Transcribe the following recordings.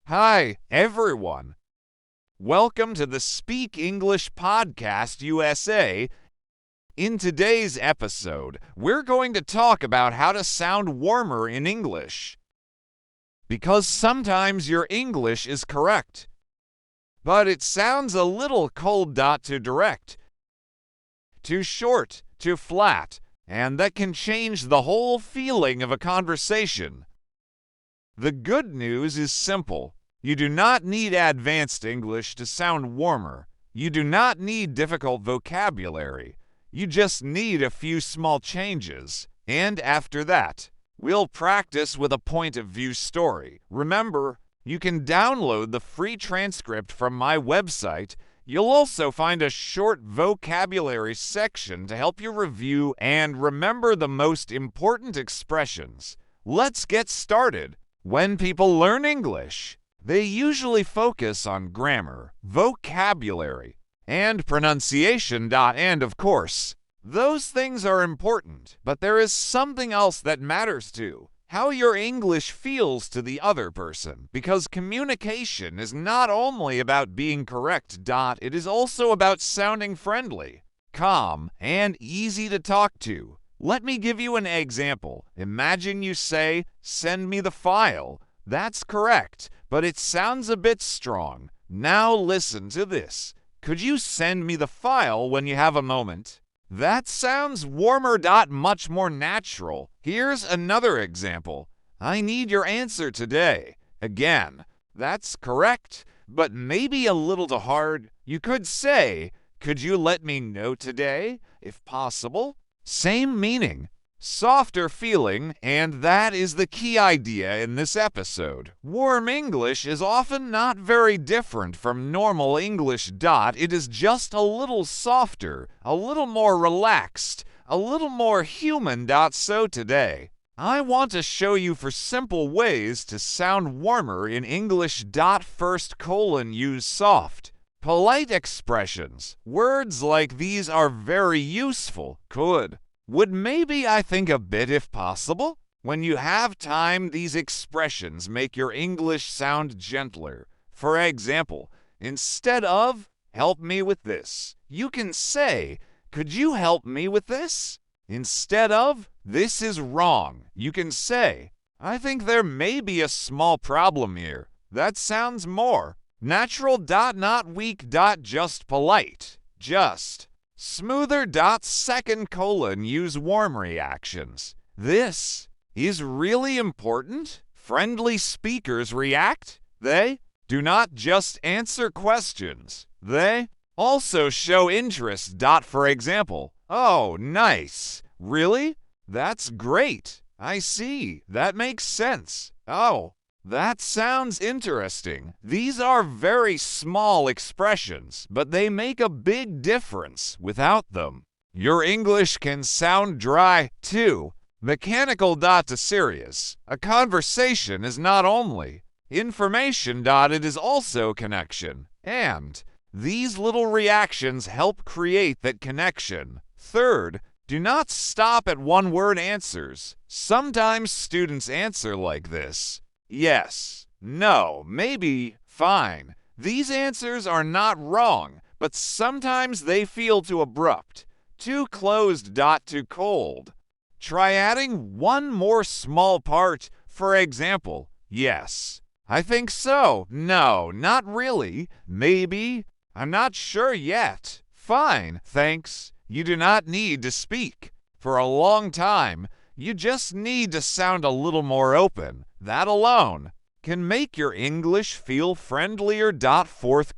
Hi, everyone. Welcome to the Speak English Podcast USA. In today's episode, we're going to talk about how to sound warmer in English. Because sometimes your English is correct, but it sounds a little cold. Too direct, too short, too flat, and that can change the whole feeling of a conversation. The good news is simple. You do not need advanced English to sound warmer. You do not need difficult vocabulary. You just need a few small changes. And after that, we'll practice with a point of view story. Remember, you can download the free transcript from my website. You'll also find a short vocabulary section to help you review and remember the most important expressions. Let's get started. When people learn English, they usually focus on grammar, vocabulary, and pronunciation. And of course, those things are important, but there is something else that matters too. How your English feels to the other person, because communication is not only about being correct. It is also about sounding friendly, calm, and easy to talk to. Let me give you an example. Imagine you say, "Send me the file." That's correct, but it sounds a bit strong. Now listen to this. Could you send me the file when you have a moment? That sounds warmer. Much more natural. Here's another example. I need your answer today. Again, that's correct, but maybe a little too hard. You could say, "Could you let me know today, if possible?" Same meaning, softer feeling, and that is the key idea in this episode. Warm English is often not very different from normal English. It is just a little softer, a little more relaxed, a little more human. So today, I want to show you 4 simple ways to sound warmer in English. First, use soft, polite expressions. Words like these are very useful. Could, would, maybe, I think, a bit, if possible. When you have time, these expressions make your English sound gentler. For example, instead of "help me with this," you can say, "Could you help me with this?" Instead of "this is wrong," you can say, "I think there may be a small problem here." That sounds more natural. Not weak. Just polite. Just smoother. Second, use warm reactions. This is really important. Friendly speakers react. They do not just answer questions. They also show interest. For example, "Oh, nice. Really? That's great. I see. That makes sense. Oh, that sounds interesting." These are very small expressions, but they make a big difference. Without them, your English can sound dry, too. Mechanical. To serious. A conversation is not only information. It is also connection. And these little reactions help create that connection. Third, do not stop at one-word answers. Sometimes students answer like this: yes, no, maybe, fine. These answers are not wrong, but sometimes they feel too abrupt, too closed. Too cold. Try adding one more small part. For example, "Yes, I think so. No, not really. Maybe. I'm not sure yet. Fine, thanks." You do not need to speak for a long time. You just need to sound a little more open. That alone can make your English feel friendlier. Fourth,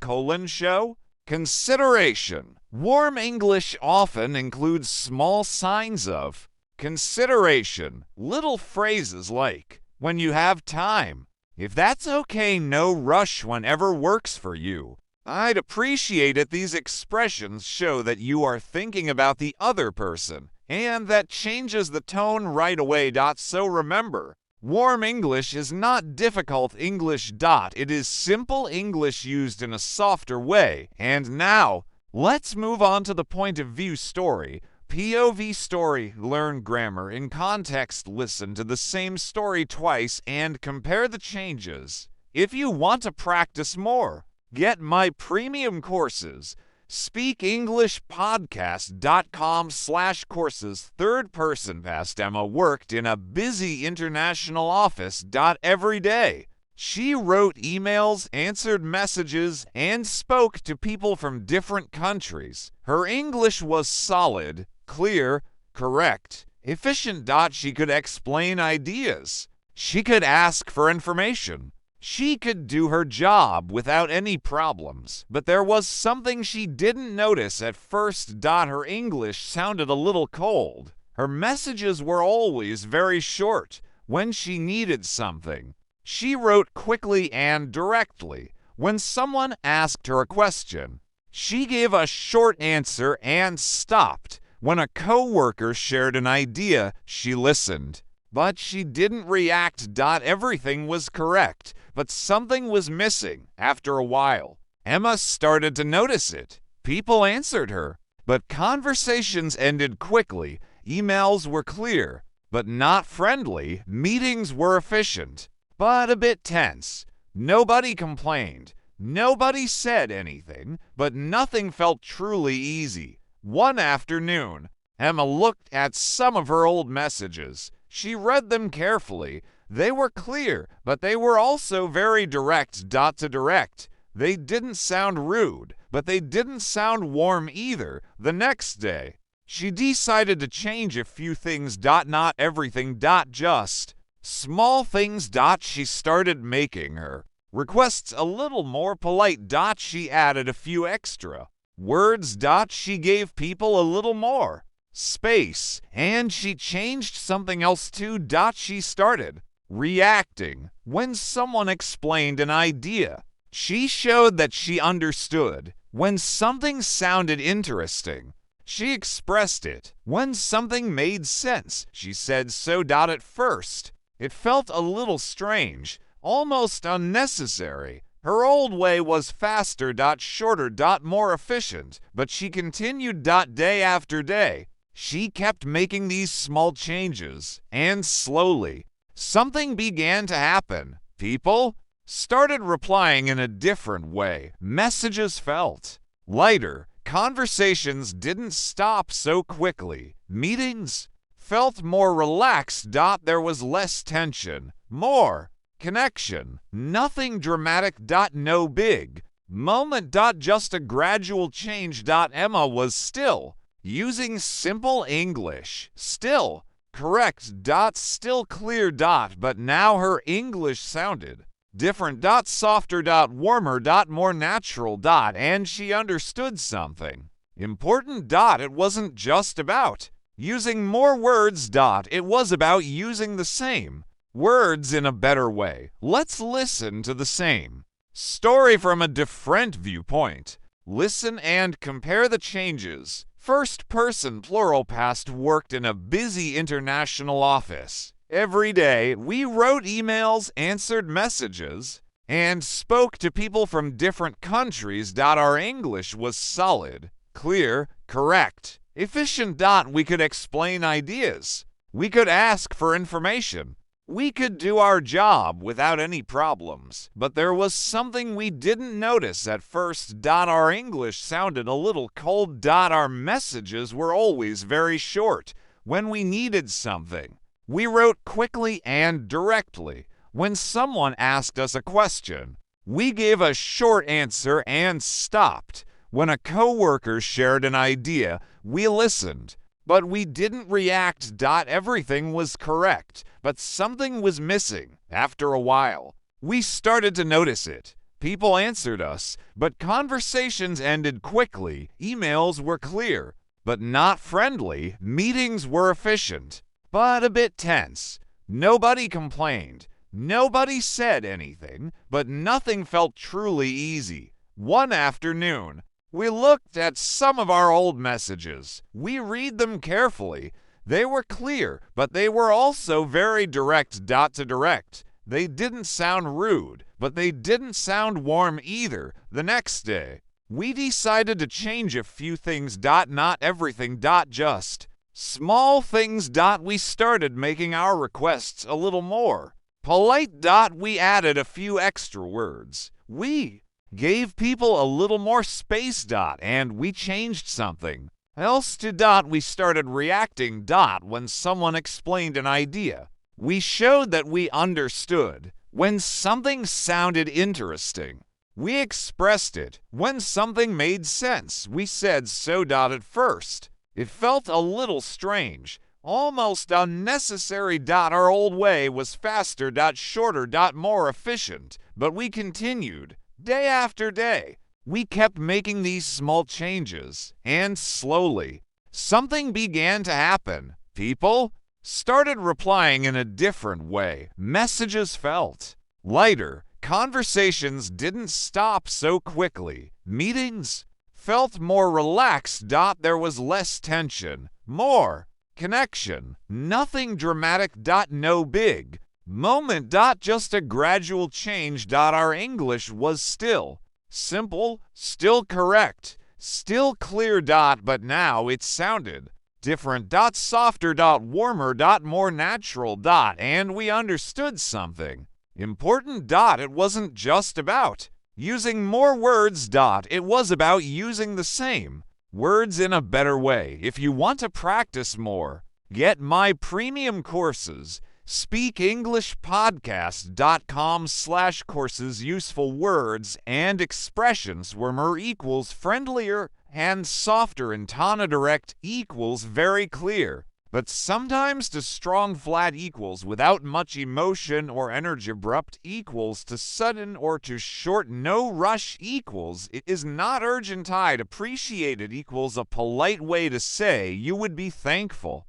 show consideration. Warm English often includes small signs of consideration. Little phrases like, "when you have time," "if that's okay," "no rush," "whenever works for you." I'd appreciate it. These expressions show that you are thinking about the other person, and that changes the tone right away. So remember, warm English is not difficult English. It is simple English used in a softer way. And now, let's move on to the point of view story. POV story. Learn grammar in context. Listen to the same story twice and compare the changes. If you want to practice more, get my premium courses. SpeakEnglishPodcast.com/courses. Third person past Emma worked in a busy international office. Every day. She wrote emails, answered messages, and spoke to people from different countries. Her English was solid, clear, correct, efficient. She could explain ideas. She could ask for information. She could do her job without any problems, but there was something she didn't notice at first. Her English sounded a little cold. Her messages were always very short. When she needed something, she wrote quickly and directly. When someone asked her a question, she gave a short answer and stopped. When a coworker shared an idea, she listened. But she didn't react. Everything was correct, but something was missing. After a while, Emma started to notice it. People answered her, but conversations ended quickly. Emails were clear, but not friendly. Meetings were efficient, but a bit tense. Nobody complained. Nobody said anything, but nothing felt truly easy. One afternoon, Emma looked at some of her old messages. She read them carefully. They were clear, but they were also very direct. To direct. They didn't sound rude, but they didn't sound warm either. The next day, she decided to change a few things. Not everything. Just small things. She started making her requests a little more polite. She added a few extra words. She gave people a little more space, and she changed something else too. She started reacting when someone explained an idea. She showed that she understood. When something sounded interesting, she expressed it. When something made sense, she said so. At first, it felt a little strange, almost unnecessary. Her old way was faster. Shorter. More efficient. But she continued. Day after day, she kept making these small changes, and slowly, something began to happen. People started replying in a different way. Messages felt lighter. Conversations didn't stop so quickly. Meetings felt more relaxed. There was less tension, more connection. Nothing dramatic. No big moment. Just a gradual change. Emma was still using simple English. Still correct. Still clear. But now her English sounded different. Softer. Warmer. More natural. And she understood something important. It wasn't just about using more words. It was about using the same words in a better way. Let's listen to the same story from a different viewpoint. Listen and compare the changes. First person plural past worked in a busy international office. Every day, we wrote emails, answered messages, and spoke to people from different countries. Our English was solid, clear, correct, efficient. We could explain ideas. We could ask for information. We could do our job without any problems. But there was something we didn't notice at first. Our English sounded a little cold. Our messages were always very short. When we needed something, we wrote quickly and directly. When someone asked us a question, we gave a short answer and stopped. When a coworker shared an idea, we listened. But we didn't react. Everything was correct, but something was missing. After a while, we started to notice it. People answered us, but conversations ended quickly. Emails were clear, but not friendly. Meetings were efficient, but a bit tense. Nobody complained. Nobody said anything, but nothing felt truly easy. One afternoon, we looked at some of our old messages. We read them carefully. They were clear, but they were also very direct. To direct. They didn't sound rude, but they didn't sound warm either. The next day, we decided to change a few things. Not everything. Just small things. We started making our requests a little more Polite. We added a few extra words. We gave people a little more space. And we changed something else to. We started reacting. When someone explained an idea. We showed that we understood. When something sounded interesting, we expressed it. When something made sense, we said so. At first, it felt a little strange, almost unnecessary. Our old way was faster. Shorter. More efficient. But we continued. Day after day, we kept making these small changes, and slowly, something began to happen. People started replying in a different way. Messages felt lighter. Conversations didn't stop so quickly. Meetings felt more relaxed. There was less tension, more connection. Nothing dramatic. No big moment. Just a gradual change. Our English was still simple, still correct, still clear. But now it sounded different. Softer. Warmer. More natural. And we understood something important. It wasn't just about using more words. It was about using the same words in a better way. If you want to practice more, get my premium courses. SpeakEnglishPodcast.com/courses. Useful words and expressions. Warmer equals friendlier, and softer and tone direct equals very clear. But sometimes to strong flat equals without much emotion or energy. Abrupt equals to sudden or to short. No rush equals it is not urgent. Appreciated equals a polite way to say you would be thankful.